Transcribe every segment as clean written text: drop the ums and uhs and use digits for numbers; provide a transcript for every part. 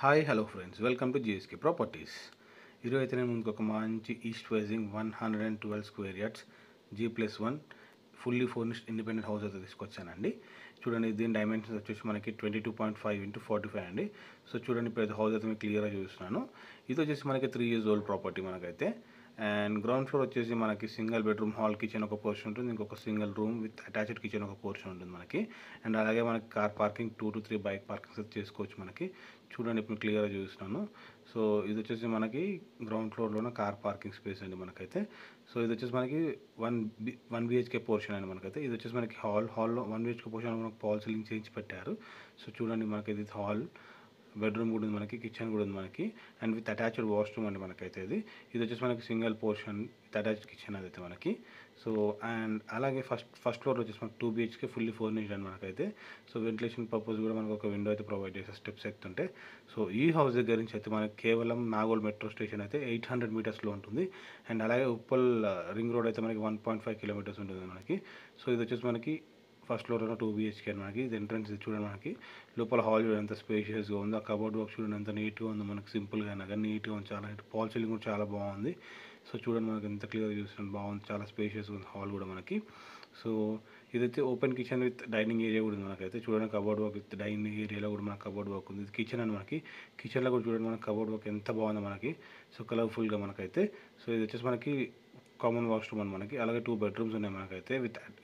Hi hello friends, welcome to GSK properties. ఈరోజు అయితే నేను ముందుకు ఒక మంచి east facing 112 square yards G+1 fully furnished independent house అయితే తీసుకొచ్చానండి. చూడండి, దీని డైమెన్షన్స్ వచ్చేసి మనకి 22.5x45 అండి. సో చూడండి, ఇప్పుడు అయితే హౌస్ అయితే మీకు క్లియర్గా చూస్తున్నాను. ఇది వచ్చేసి మనకి 3 years ఓల్డ్ ప్రాపర్టీ మనకైతే. అండ్ గ్రౌండ్ ఫ్లోర్ వచ్చేసి మనకి సింగిల్ బెడ్రూమ్ హాల్ కిచెన్ ఒక పోర్షన్ ఉంటుంది, ఇంకొక single room with attached kitchen ఒక పోర్షన్ ఉంటుంది మనకి. అండ్ అలాగే మనకి car parking 2 to 3 bike parkings అయితే చేసుకోవచ్చు మనకి. చూడండి, ఇప్పుడు క్లియర్గా చూస్తున్నాను. సో ఇది వచ్చేసి మనకి గ్రౌండ్ ఫ్లోర్లోనే కార్ పార్కింగ్ స్పేస్ అండి మనకైతే. సో ఇది వచ్చేసి మనకి 1 BHK పోర్షన్ అండి మనకైతే. ఇది వచ్చేసి మనకి హాల్లో 1 BHK పోర్షన్ మనకు పాల్ సీలింగ్ చేయించి పెట్టారు. సో చూడండి, మనకి ఇది హాల్, బెడ్రూమ్ కూడా ఉంది మనకి, కిచెన్ కూడా ఉంది మనకి, అండ్ విత్ అటాచ్డ్ వాష్రూమ్ అండి మనకైతే. ఇది వచ్చేసి మనకి single portion with attached kitchen అదైతే మనకి. సో అండ్ అలాగే ఫస్ట్ ఫ్లోర్ వచ్చేసి మనకి 2 BHK ఫుల్లీ ఫర్నిష్డ్ అండి మనకైతే. సో వెంటిలేషన్ పర్పస్ కూడా మనకు ఒక విండో అయితే ప్రొవైడ్ చేసే స్టెప్స్ ఎక్కుతుంటే. సో ఈ హౌస్ దగ్గర నుంచి అయితే మనకి కేవలం నాగోల్ మెట్రో స్టేషన్ అయితే 800 మీటర్స్లో ఉంటుంది. అండ్ అలాగే ఉప్పల్ రింగ్ రోడ్ అయితే మనకి 1.5 kilometers ఉంటుంది మనకి. సో ఇది వచ్చేసి మనకి ఫస్ట్ ఫ్లోర్ 2 BHK అని మనకి. ఇది ఎంట్రన్స్ చూడండి, మనకి లోపల హాల్ చూడండి ఎంత స్పేషియస్గా ఉందో. ఆ కబోర్డ్ వర్క్ చూడండి ఎంత నీట్గా ఉందో మనకి. సింపుల్గా అయినా కానీ నీట్గా ఉంది, చాలా నీట్. పాల్ సీలింగ్ కూడా చాలా బాగుంది. సో చూడండి, మనకి ఎంత క్లియర్గా చూస్తున్నాను, బాగుంది, చాలా స్పేషియస్గా ఉంది హాల్ కూడా మనకి. సో ఇదైతే open kitchen with dining area కూడా ఉంది మనకైతే. చూడండి, కబోర్డ్ వర్క్ విత్ డైనింగ్ ఏరియాలో కూడా మనకి కబోర్డ్ వర్క్ ఉంది. ఇది కిచెన్ అని మనకి. కిచెన్లో కూడా చూడండి మనకి కబోర్డ్ వర్క్ ఎంత బాగుందో మనకి. సో కలర్ఫుల్గా మనకైతే. సో ఇది వచ్చేసి మనకి కామన్ వాష్రూమ్ అని మనకి. అలాగే 2 bedrooms ఉన్నాయి మనకైతే,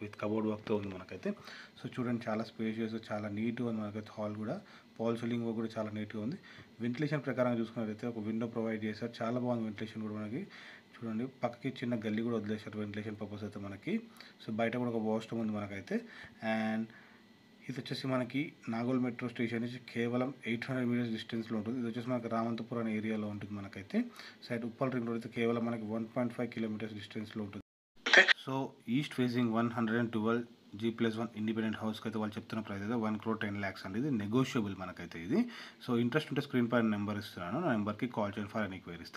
విత్ కబోర్డ్ వర్క్తో ఉంది మనకైతే. సో చూడండి, చాలా స్పేషియస్, చాలా నీట్గా ఉంది మనకైతే. హాల్ కూడా పాల్ సీలింగ్ వర్క్ కూడా చాలా నీట్గా ఉంది. వెంటిలేషన్ ప్రకారం చూసుకున్నట్లయితే ఒక విండో ప్రొవైడ్ చేశారు, చాలా బాగుంది వెంటిలేషన్ కూడా మనకి. చూడండి, పక్కకి చిన్న గల్లీ కూడా వదిలేశారు వెంటిలేషన్ పర్పస్ అయితే మనకి. సో బయట కూడా ఒక వాష్రూమ్ ఉంది మనకైతే. అండ్ ఇది వచ్చేసి మనకి నాగోల్ మెట్రో స్టేషన్ నుంచి కేవలం 800 meters డిస్టెన్స్లో ఉంటుంది. ఇది వచ్చేసి మనకి రామంతపురం అనే ఏరియాలో ఉంటుంది మనకైతే. సైడ్ ఉప్పల్ రింగ్ రోడ్ అయితే కేవలం మనకి 1.5 kilometers డిస్టెన్స్లో ఉంటుంది. So east facing 112 G+1 independent హౌస్కి అయితే వాళ్ళు చెప్తున్న ప్రైస్ అయితే 1,10,00,000 అండి. ఇది నెగోషియబుల్ మనకైతే ఇది. సో ఇంట్రెస్ట్ ఉంటే స్క్రీన్ పైన నెంబర్ ఇస్తున్నాను, ఆ నెంబర్కి కాల్ చేయండి ఫర్ ఎనీ క్వైరీస్.